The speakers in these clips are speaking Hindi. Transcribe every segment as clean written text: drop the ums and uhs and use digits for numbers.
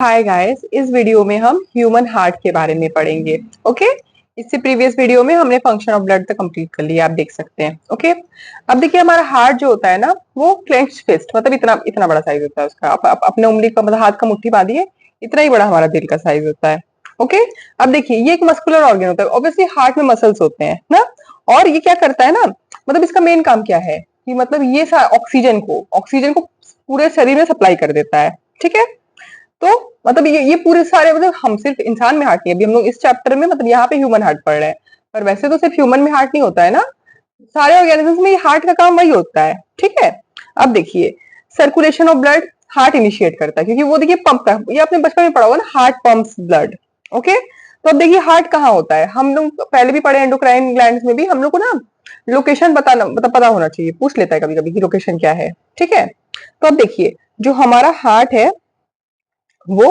हाय गाइस, इस वीडियो में हम ह्यूमन हार्ट के बारे में पढ़ेंगे। ओके। इससे प्रीवियस वीडियो में हमने फंक्शन ऑफ ब्लड तक कंप्लीट कर लिया, आप देख सकते हैं। ओके। अब देखिए, हमारा हार्ट जो होता है ना, वो क्लेंच्ड फिस्ट, मतलब इतना इतना बड़ा साइज होता है उसका। आप अपने उंगली का मतलब हाथ का मुट्ठी बांधिए, इतना ही बड़ा हमारा दिल का साइज होता है। ओके। अब देखिए, ये एक मस्कुलर ऑर्गन होता है। ऑब्वियसली हार्ट में मसल्स होते हैं ना, और ये क्या करता है ना, मतलब इसका मेन काम क्या है कि मतलब ये ऑक्सीजन को पूरे शरीर में सप्लाई कर देता है। ठीक है। तो मतलब ये पूरे सारे, मतलब हम सिर्फ इंसान में हार्ट नहीं है, अभी हम लोग इस चैप्टर में मतलब यहाँ पे ह्यूमन हार्ट पढ़ रहे हैं, पर वैसे तो सिर्फ ह्यूमन में हार्ट नहीं होता है ना, सारे ऑर्गेनिजम्स में हार्ट का काम वही होता है। ठीक है। अब देखिए, circulation of blood heart initiate करता है, क्योंकि वो देखिए पंप का, ये आपने बचपन में पढ़ा होगा ना, हार्ट पंप्स ब्लड। ओके। तो अब देखिए, हार्ट कहाँ होता है, हम लोग पहले भी पढ़े, एंडोक्राइन ग्लैंड्स में भी हम लोग को ना लोकेशन बताना, मतलब पता होना चाहिए, पूछ लेता है कभी कभी कि लोकेशन क्या है। ठीक है। तो अब देखिए, जो हमारा हार्ट है वो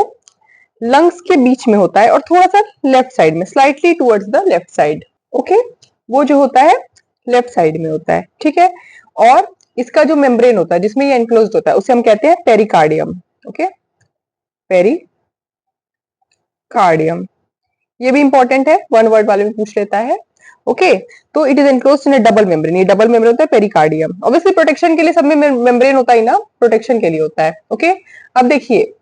लंग्स के बीच में होता है, और थोड़ा सा लेफ्ट साइड में, slightly towards the left side. Okay. वो जो होता है लेफ्ट साइड में होता है। ठीक है। और इसका जो मेम्ब्रेन होता है जिसमें ये एनक्लोज्ड होता है, उसे हम कहते हैं पेरिकार्डियम। ओके। पेरिकार्डियम, ये भी इंपॉर्टेंट है, वन वर्ड वाले में पूछ लेता है। ओके। तो it is enclosed in double membrane, ये डबल मेम्ब्रेन होता है पेरिकार्डियम। ऑब्वियसली प्रोटेक्शन के लिए सब में मेम्ब्रेन होता है ना, प्रोटेक्शन के लिए होता है। ओके। अब देखिए,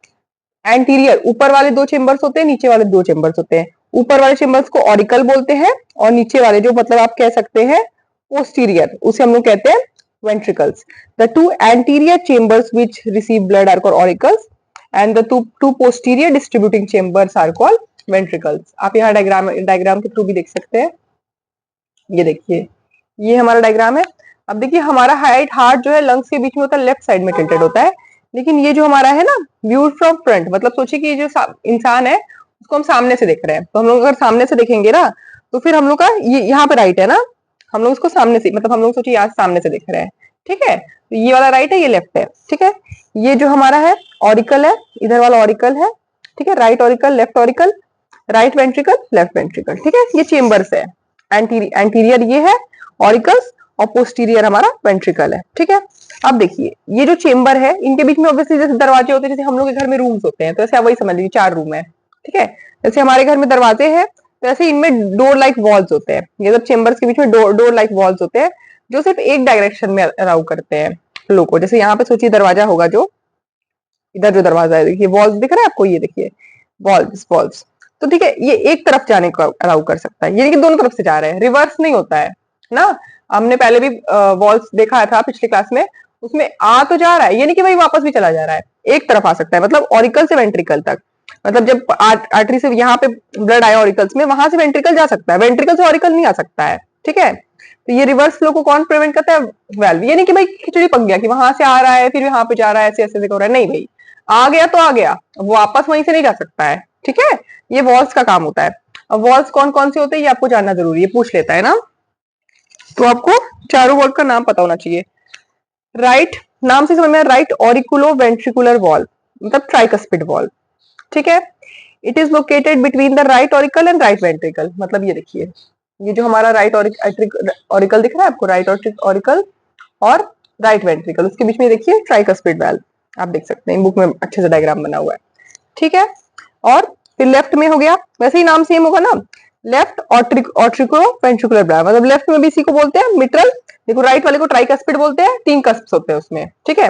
एंटीरियर ऊपर वाले दो चेम्बर्स होते हैं, नीचे वाले दो चेम्बर्स होते हैं। ऊपर वाले चेम्बर्स को ऑरिकल बोलते हैं, और नीचे वाले जो मतलब आप कह सकते हैं पोस्टीरियर, उसे हम लोग कहते हैं ventricles. The two anterior chambers which receive blood are called auricles, and the two posterior distributing chambers are called ventricles. आप यहाँ डायग्राम डायग्राम के थ्रू भी देख सकते हैं। ये देखिए, ये हमारा डायग्राम है। अब देखिए, हमारा हार्ट जो है लंग्स के बीच में होता है, लेफ्ट साइड में टिल्टेड होता है। लेकिन ये जो हमारा है ना, व्यू फ्रॉम फ्रंट, मतलब सोचिए कि ये जो इंसान है उसको हम सामने से देख रहे हैं, तो हम लोग अगर सामने से देखेंगे ना, तो फिर हम लोग का ये यहाँ पे राइट है ना, हम लोग उसको सामने से, मतलब हम लोग सोचिए यहाँ सामने से देख रहे हैं। ठीक है। तो ये वाला राइट है, ये लेफ्ट है। ठीक है। ये जो हमारा है ऑरिकल है, इधर वाला ऑरिकल है। ठीक है। Right auricle, left auricle, right ventricle, left ventricle. ठीक है। ये चेम्बर्स है। एंटीरियर ये है ऑरिकल्स, और पोस्टीरियर हमारा वेंट्रिकल है। ठीक है। अब देखिए, ये जो चेम्बर है, इनके बीच में ऑब्वियसली जैसे दरवाजे होते हैं, जैसे हम लोग के घर में रूम्स होते हैं, तो ऐसे आप वही समझ लीजिए 4 रूम है। ठीक है। जैसे हमारे घर में दरवाजे हैं, तो ऐसे इनमें डोर लाइक वॉल्स होते हैं। ये सब चेम्बर्स के बीच में डोर लाइक वॉल्स होते हैं, जो सिर्फ एक डायरेक्शन में अलाउ करते हैं लोग को। जैसे यहाँ पे सोचिए दरवाजा होगा, जो इधर जो दरवाजा है, देखिए वॉल्स दिख रहा है आपको, ये देखिए वॉल्स वॉल्स। तो ठीक है, ये एक तरफ जाने को अलाउ कर सकता है, यानी कि दोनों तरफ से जा रहे हैं, रिवर्स नहीं होता है ना। हमने पहले भी वॉल्स देखा था पिछली क्लास में, उसमें आ तो जा रहा है, यानी कि भाई वापस भी चला जा रहा है, एक तरफ आ सकता है, मतलब ऑरिकल से वेंट्रिकल तक। मतलब जब आर्टरी से यहाँ पे ब्लड आया ऑरिकल्स में, वहां से वेंट्रिकल जा सकता है, वेंट्रिकल से ऑरिकल नहीं आ सकता है। ठीक है। तो ये रिवर्स फ्लो को कौन प्रिवेंट करता है? वेल्व। यानी कि भाई खिचड़ी पक गया कि वहां से आ रहा है फिर यहाँ पे जा रहा है, ऐसे ऐसे हो रहा है, नहीं भाई, आ गया तो आ गया, वो वापस वहीं से नहीं जा सकता है। ठीक है। ये वॉल्स का काम होता है। अब वॉल्स कौन कौन से होते हैं ये आपको जानना जरूरी है, पूछ लेता है ना, तो आपको चारों वॉल का नाम पता होना चाहिए। राइट, नाम से समझ में, राइट ऑरिकुलो वेंट्रिकुलर वॉल, मतलब ट्राइकस्पिड वॉल। ठीक है। It is located between the right auricle and right ventricle. मतलब ये देखिए, ये जो हमारा राइट ऑरिकल दिख रहा है आपको, राइट ऑरिकल और राइट वेंट्रिकल, उसके बीच में देखिए ट्राइकस्पिड वाल्व, आप देख सकते हैं, बुक में अच्छे से डायग्राम बना हुआ है। ठीक है। और फिर लेफ्ट में हो गया, वैसे ही नाम सेम होगा ना, लेफ्ट ऑट्रिको वेंट्रिकुलर वाल्व, मतलब लेफ्ट में भी इसी को बोलते हैं मिट्रल। देखो, राइट वाले को ट्राइकस्पिड बोलते हैं, 3 कस्प्स होते हैं उसमें। ठीक है।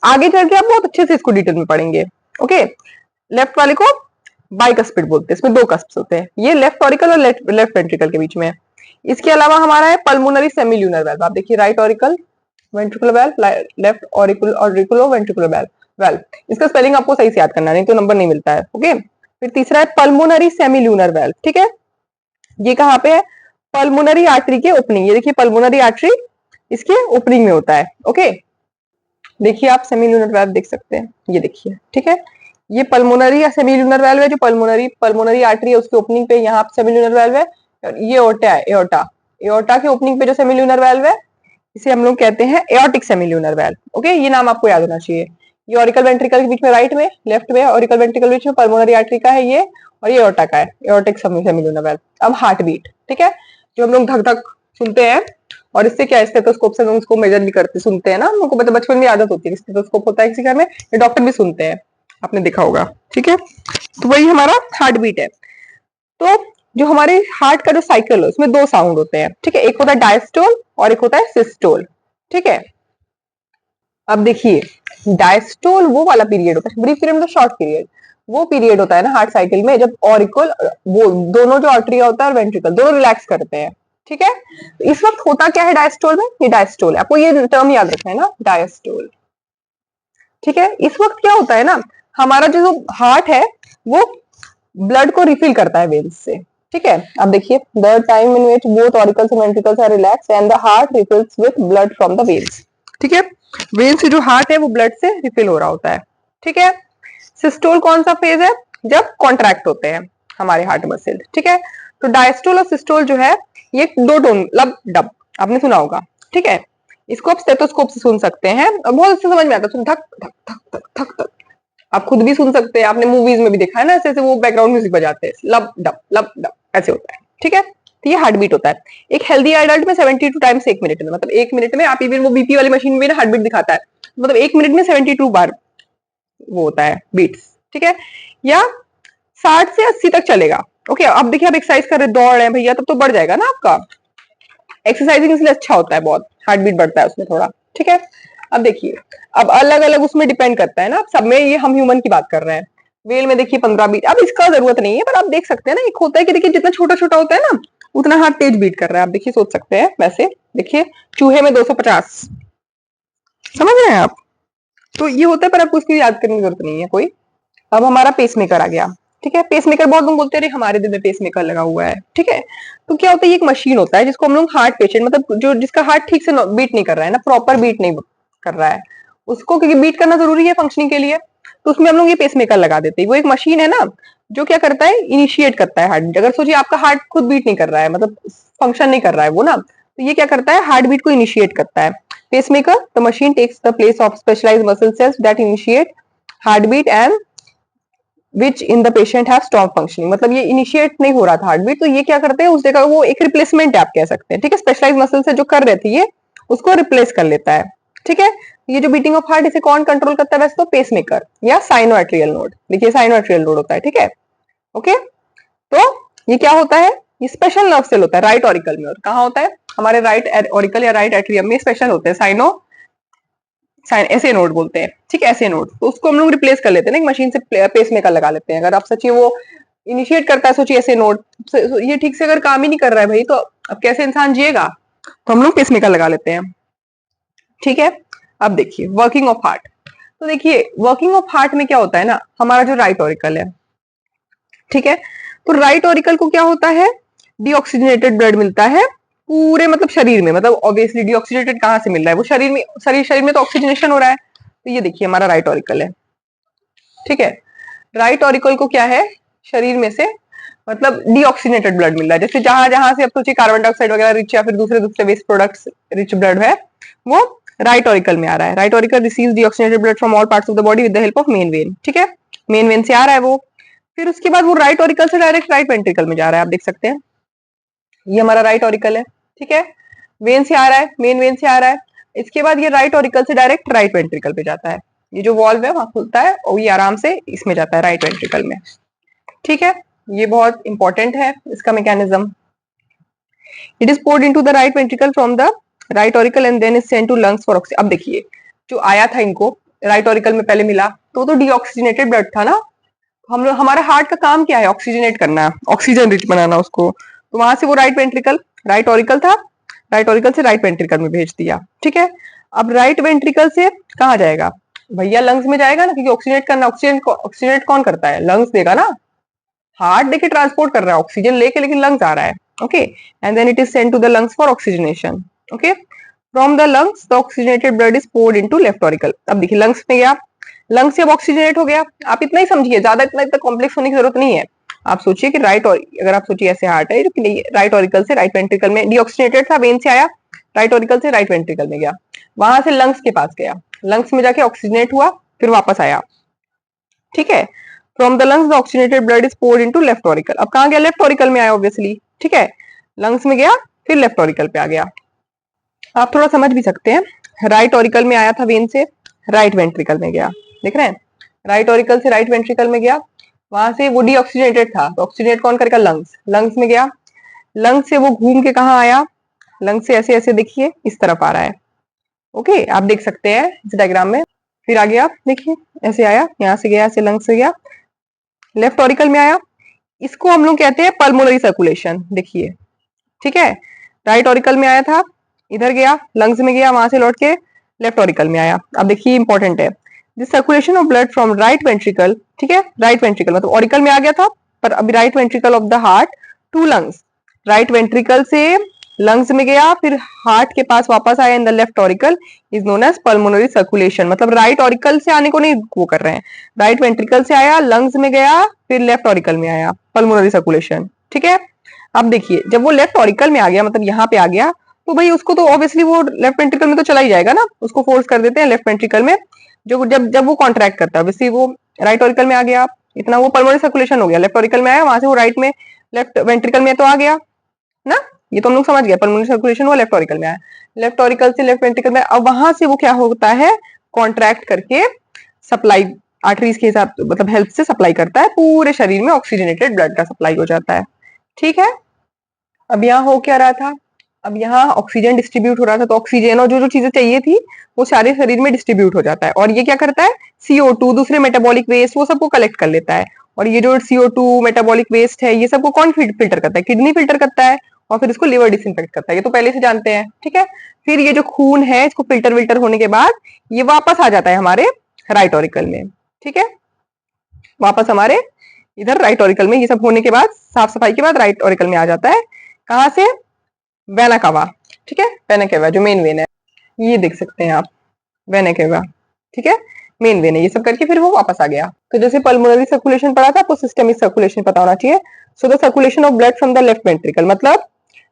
आगे चल के आप बहुत अच्छे से इसको डिटेल में पढ़ेंगे। ओके। लेफ्ट वाले को बाइकस्पिड बोलते हैं, इसमें 2 कस्प्स होते हैं, ये लेफ्ट ऑरिकल और लेफ्ट वेंट्रिकल के बीच में। इसके अलावा हमारा है पल्मोनरी सेमील्यूनर वाल्व। आप देखिए, right auricle ventricular valve, left auriculo ventricular valve. इसका स्पेलिंग आपको सही से याद करना, नहीं तो नंबर नहीं मिलता है। ओके। फिर तीसरा है पल्मोनरी सेमील्यूनर वाल्व। ठीक है। ये कहाँ पे है? पल्मोनरी आर्टरी के ओपनिंग, ये देखिए पल्मोनरी आर्टरी इसके ओपनिंग में होता है। ओके। देखिए, आप सेमील्यूनर वाल्व देख सकते हैं, ये देखिए। ठीक है। ये पल्मोनरी या सेमील्यूनर वाल्व है, जो पल्मोनरी आर्टरी है उसके ओपनिंग पे यहाँ सेमील्यूनर वाल्व है। और ये एओर्टा है, एओर्टा, एओर्टा के ओपनिंग पे जो सेमील्यूनर वाल्व है, इसे हम लोग कहते हैं एओर्टिक सेमील्यूनर वाल्व। ओके। ये नाम आपको याद होना चाहिए। ये ऑरिकल वेंट्रिकल के बीच में राइट में, लेफ्ट में ऑरिकल वेंट्रिकल बीच में पल्मोनरी आर्टरी का है ये, और ये एओर्टा का है, एओर्टिक सेमील्यूनर वाल्व। अब हार्ट बीट, ठीक है, जो हम लोग धक धक सुनते हैं, और इससे क्या स्टेथोस्कोप से हम उसको मेजर भी करते सुनते हैं ना, हम लोग को बचपन में आदत होती है, स्टेथोस्कोप होता है किसी घर में, ये डॉक्टर भी सुनते हैं। आपने देखा होगा, ठीक है। तो वही हमारा हार्ट बीट है। तो जो हमारे हार्ट का जो साइकिल है उसमें दो साउंड होते हैं, ठीक है, एक होता है डायस्टोल और एक होता है सिस्टोल, ठीक है। अब देखिए, डायस्टोल वो वाला पीरियड होता है, ब्रीफ पीरियड मतलब शॉर्ट पीरियड, वो पीरियड होता है ना हार्ट साइकिल में जब ऑरिकल, वो दोनों जो आर्टरिया होता है और वेंट्रिकल दोनों रिलैक्स करते हैं, ठीक है। तो इस वक्त होता क्या है डायस्टोल में, ये डायस्टोल है, आपको ये टर्म याद रखना है ना, डायस्टोल, ठीक है। इस वक्त क्या होता है ना, हमारा जो हार्ट है वो ब्लड को रिफिल करता है वेन्स से, ठीक है। अब देखिए, the time in which both auricles and ventricles are relax and the heart refills with blood from the veins, ठीक है। वेन से जो हार्ट है वो ब्लड से रिफिल हो रहा होता है, ठीक है। सिस्टोल कौन सा फेज है, जब कॉन्ट्रैक्ट होते हैं हमारे हार्ट मसल, ठीक है। तो डायस्टोल और सिस्टोल जो है ये दो टोन लब डब आपने सुना होगा, ठीक है। इसको आप स्टेथोस्कोप से सुन सकते हैं और बहुत अच्छे समझ में आता है, सुन धक धक धक धक धक धक, आप खुद भी सुन सकते हैं, आपने मूवीज में भी देखा है ना, ऐसे ऐसे वो बैकग्राउंड म्यूजिक बजाते हैं, लब डब ऐसे होता है, ठीक है। तो ये हार्ट बीट होता है। एक हेल्दी एडल्ट में 72 टाइम्स एक मिनट में, मतलब एक मिनट में, आप इवन वो बीपी वाली मशीन में ना हार्ट बीट दिखाता है, मतलब एक मिनट में 72 बार वो होता है बीट्स, ठीक है। या 60 से 80 तक चलेगा, ओके। अब देखिए, आप एक्सरसाइज कर रहे, दौड़ रहे हैं भैया, तब तो बढ़ जाएगा ना आपका, एक्सरसाइजिंग इसलिए अच्छा होता है, बहुत हार्ट बीट बढ़ता है उसमें थोड़ा, ठीक है। अब देखिए, अब अलग अलग उसमें डिपेंड करता है ना, सब में, ये हम ह्यूमन की बात कर रहे हैं। वेल में देखिए 15 बीट, अब इसका जरूरत नहीं है, पर आप देख सकते हैं ना, एक होता है कि देखिए जितना छोटा छोटा होता है ना उतना हार्ट तेज बीट कर रहा है, आप देखिए सोच सकते हैं वैसे, देखिए चूहे में 250, समझ रहे हैं आप। तो ये होता है, पर आपको इसकी याद करने की जरूरत नहीं है कोई। अब हमारा पेसमेकर आ गया, ठीक है। पेसमेकर बहुत लोग बोलते हैं हमारे दिल में पेसमेकर लगा हुआ है, ठीक है। तो क्या होता है, ये एक मशीन होता है जिसको हम लोग हार्ट पेशेंट, मतलब जो जिसका हार्ट ठीक से बीट नहीं कर रहा है ना, प्रॉपर बीट नहीं कर रहा है, उसको क्योंकि बीट करना जरूरी है फंक्शनिंग के लिए, तो उसमें हम लोग ये पेसमेकर लगा देते हैं। वो एक मशीन है ना जो क्या करता है, इनिशिएट करता है हार्ट बीट। अगर सोचिए आपका हार्ट खुद बीट नहीं कर रहा है, मतलब फंक्शन नहीं कर रहा है वो ना, तो ये क्या करता है, हार्ट बीट को इनिशिएट करता है। Pacemaker, the machine takes the place of specialised muscle cells that initiate heart beat and which in the patient have stop functioning, मतलब ये इनिशिएट नहीं हो रहा था हार्ट बीट, तो ये क्या करते हैं उस जगह, वो एक रिप्लेसमेंट है आप कह सकते हैं, ठीक है। स्पेशलाइज मसल से जो कर रहे थे ये उसको रिप्लेस कर लेता है, ठीक है। ये जो बीटिंग ऑफ हार्ट इसे कौन कंट्रोल करता है वैसे, तो पेसमेकर या साइनोएट्रियल नोड, देखिए साइनोएट्रियल नोड होता है, ठीक है, ओके। तो ये क्या होता है, ये स्पेशल नर्व सेल होता है राइट ऑरिकल में, और कहाँ होता है, हमारे राइट ऑरिकल या राइट एट्रियम में स्पेशल होते हैं, साइनो साइन ऐसे नोड बोलते हैं, ठीक है, ऐसे नोड। तो उसको हम लोग रिप्लेस कर लेते हैं ना, एक मशीन से पेस मेकर लगा लेते हैं। अगर आप सोचिए वो इनिशिएट करता है, सोचिए ऐसे नोड, ये ठीक से अगर काम ही नहीं कर रहा है भाई, तो अब कैसे इंसान जिएगा, तो हम लोग पेस मेकर लगा लेते हैं, ठीक है। अब देखिए वर्किंग ऑफ हार्ट, तो देखिए वर्किंग ऑफ हार्ट में क्या होता है ना, हमारा जो राइट ऑरिकल है, ठीक है। तो राइट ऑरिकल को क्या होता है, डीऑक्सीजनेटेड ब्लड मिलता है पूरे, मतलब शरीर में, मतलब ऑब्वियसली डीऑक्सीजनेटेड कहाँ से मिल रहा है, वो शरीर में, शरीर में तो ऑक्सीजनेशन हो रहा है। तो ये देखिए हमारा राइट ऑरिकल है, ठीक है। राइट ऑरिकल को क्या है, शरीर में से मतलब डीऑक्सीजनेटेड ब्लड मिल रहा है, जैसे जहां जहां से अब सोचिए कार्बन डाइऑक्साइड वगैरह रिच या फिर दूसरे दूसरे वेस्ट प्रोडक्ट्स रिच ब्लड है, वो राइट ऑरिकल में आ रहा है। Right auricle receives deoxygenated blood from all parts of the body with the help of main vein, ठीक है, मेन वेन से आ रहा है वो। फिर उसके बाद वो राइट ऑरिकल से डायरेक्ट राइट वेंट्रिकल में जा रहा है, आप देख सकते हैं, ये हमारा राइट ऑरिकल है, ठीक है। वेन से आ रहा है, मेन वेन से आ रहा है, इसके बाद ये राइट ऑरिकल से डायरेक्ट राइट वेंट्रिकल पे जाता है, ये जो वॉल्व है वहां खुलता है और ये आराम से इसमें जाता है राइट वेंट्रिकल में, ठीक है। ये बहुत इंपॉर्टेंट है इसका mechanism. It is poured into the right ventricle from the right auricle and then is sent to lungs for oxygen. अब देखिए, जो आया था इनको राइट ऑरिकल में पहले मिला तो डीऑक्सीजनेटेड ब्लड था ना, हम लोग, हमारा हार्ट का काम क्या है, ऑक्सीजनेट करना, ऑक्सीजन रिच बनाना उसको, तो वहां से वो राइट वेंट्रिकल, राइट ऑरिकल था, राइट ऑरिकल से राइट वेंट्रिकल में भेज दिया, ठीक है। अब राइट वेंट्रिकल से कहाँ जाएगा भैया, लंग्स में जाएगा ना, क्योंकि ऑक्सीजनेट करना, ऑक्सीजनेट कौन करता है, लंग्स देगा ना, हार्ट देखिए ट्रांसपोर्ट कर रहा है ऑक्सीजन लेके, लेकिन लंग्स आ रहा है, okay. And then it is sent to the lungs for oxygenation, okay. From the lungs the oxygenated blood is poured into left auricle. अब देखिए लंग्स में गया, लंग्स से अब ऑक्सीजनेट हो गया, आप इतना ही समझिए, ज्यादा इतना कॉम्प्लेक्स होने की जरूरत नहीं है। आप सोचिए कि राइट, अगर आप सोचिए ऐसे हार्ट है, राइट ऑरिकल से राइट वेंट्रिकल में डीऑक्सीजनेटेड था, वेन से आया, राइट ऑरिकल से राइट वेंट्रिकल में गया, वहां से लंग्स के पास गया, लंग्स में जाके ऑक्सीजनेट हुआ, फिर वापस आया, ठीक है। From the lungs the oxygenated blood is poured into left auricle. अब कहाँ गया, लेफ्ट ऑरिकल में आया ऑब्वियसली, ठीक है, लंग्स में गया फिर लेफ्ट ऑरिकल पे आ गया। आप थोड़ा समझ भी सकते हैं, राइट ऑरिकल में आया था वेन से, राइट वेंट्रिकल में गया, देख रहे हैं, राइट ऑरिकल से राइट वेंट्रिकल में गया, वहां से वो डीऑक्सीजनेटेड था, तो ऑक्सीजनेट कौन करेगा, लंग्स, लंग्स में गया, लंग्स से वो घूम के कहाँ आया, लंग्स से ऐसे ऐसे देखिए इस तरफ आ रहा है, ओके आप देख सकते हैं इस डायग्राम में। फिर आगे आप देखिए ऐसे आया, यहाँ से गया, ऐसे लंग्स से गया, लेफ्ट ऑरिकल में आया, इसको हम लोग कहते हैं पल्मोनरी सर्कुलेशन, देखिए ठीक है। राइट ऑरिकल में आया था, इधर गया, लंग्स में गया, वहां से लौट के लेफ्ट ऑरिकल में आया। अब देखिए इंपॉर्टेंट है, this circulation of blood from right ventricle, ठीक है, राइट वेंट्रिकल मतलब ऑरिकल में आ गया था, पर अभी right ventricle of the heart to lungs, right ventricle से लंग्स में गया, फिर हार्ट के पास वापस आया in the left auricle, is known as pulmonary circulation. मतलब राइट ऑरिकल से आने को नहीं वो कर रहे हैं, राइट वेंट्रिकल से आया, लंग्स में गया, फिर लेफ्ट ऑरिकल में आया, पल्मोनरी सर्कुलेशन, ठीक है। अब देखिए जब वो लेफ्ट ऑरिकल में आ गया, मतलब यहाँ पे आ गया, तो भाई उसको तो ऑब्वियसली वो लेफ्ट वेंट्रिकल में तो चला ही जाएगा ना, उसको फोर्स कर देते हैं लेफ्ट वेंट्रिकल में, जो जब जब वो कॉन्ट्रैक्ट करता है, ऑब्वियसली वो राइट ऑरिकल में आ गया, इतना वो पल्मोनरी सर्कुलेशन हो गया, लेफ्ट ऑरिकल में आया, वहां से वो राइट में लेफ्ट वेंट्रिकल में तो आ गया ना, ये तो हम लोग समझ गए, पल्मोनरी सर्कुलेशन वो लेफ्ट ऑरिकल में आया, लेफ्ट ऑरिकल से लेफ्ट वेंट्रिकल में, अब वहां से वो क्या होता है, कॉन्ट्रैक्ट करके सप्लाई आर्टरीज के हिसाब मतलब हेल्प से सप्लाई करता है, पूरे शरीर में ऑक्सीजनेटेड ब्लड का सप्लाई हो जाता है, ठीक है। अब यहाँ हो क्या रहा था, अब यहाँ ऑक्सीजन डिस्ट्रीब्यूट हो रहा था, तो ऑक्सीजन और जो जो चीजें चाहिए थी वो सारे शरीर में डिस्ट्रीब्यूट हो जाता है, और ये क्या करता है, CO2 दूसरे मेटाबॉलिक वेस्ट वो सबको कलेक्ट कर लेता है, और ये जो CO2 मेटाबॉलिक वेस्ट है ये सबको कौन फिल्टर करता है, किडनी फिल्टर करता है, और फिर इसको लिवर डिसइंफेक्ट करता है, ये तो पहले से जानते हैं, ठीक है। फिर ये जो खून है इसको फिल्टर विल्टर होने के बाद ये वापस आ जाता है हमारे राइट ऑरिकल में, ठीक है, वापस हमारे इधर राइट ऑरिकल में, ये सब होने के बाद साफ सफाई के बाद राइट ऑरिकल में आ जाता है, कहां से, वेना कावा, ठीक है, वेना केवा जो मेन वेन है, ये देख सकते हैं आप, वेना केवा, ठीक है, मेन वेन है, ये सब करके फिर वो वापस आ गया। तो जैसे पल्मोनरी सर्कुलेशन पढ़ा था, आपको सिस्टमिक सर्कुलेशन पता होना चाहिए। So the circulation of blood from the left ventricle, मतलब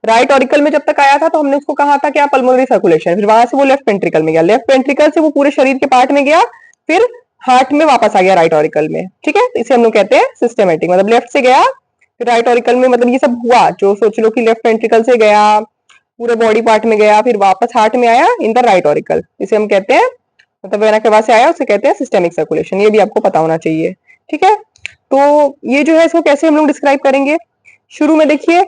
राइट ऑरिकल में जब तक आया था तो हमने उसको कहा था क्या, पल्मोनरी सर्कुलेशन, फिर वहां से वो लेफ्ट वेंट्रिकल में गया, लेफ्ट वेंट्रिकल से वो पूरे शरीर के पार्ट में गया, फिर हार्ट में वापस आ गया राइट ऑरिकल में, ठीक है, इसे हम लोग कहते हैं सिस्टमेटिक, मतलब लेफ्ट से गया फिर राइट ऑरिकल में, मतलब ये सब हुआ जो सोच लो कि लेफ्ट वेंट्रिकल से गया, पूरे बॉडी पार्ट में गया, फिर वापस हार्ट में आया इन द राइट ऑरिकल, इसे हम कहते हैं, मतलब वेना केवा से आया उसे कहते हैं सिस्टेमिक सर्कुलेशन, ये भी आपको पता होना चाहिए, ठीक है। तो ये जो है इसको कैसे हम लोग डिस्क्राइब करेंगे, शुरू में देखिए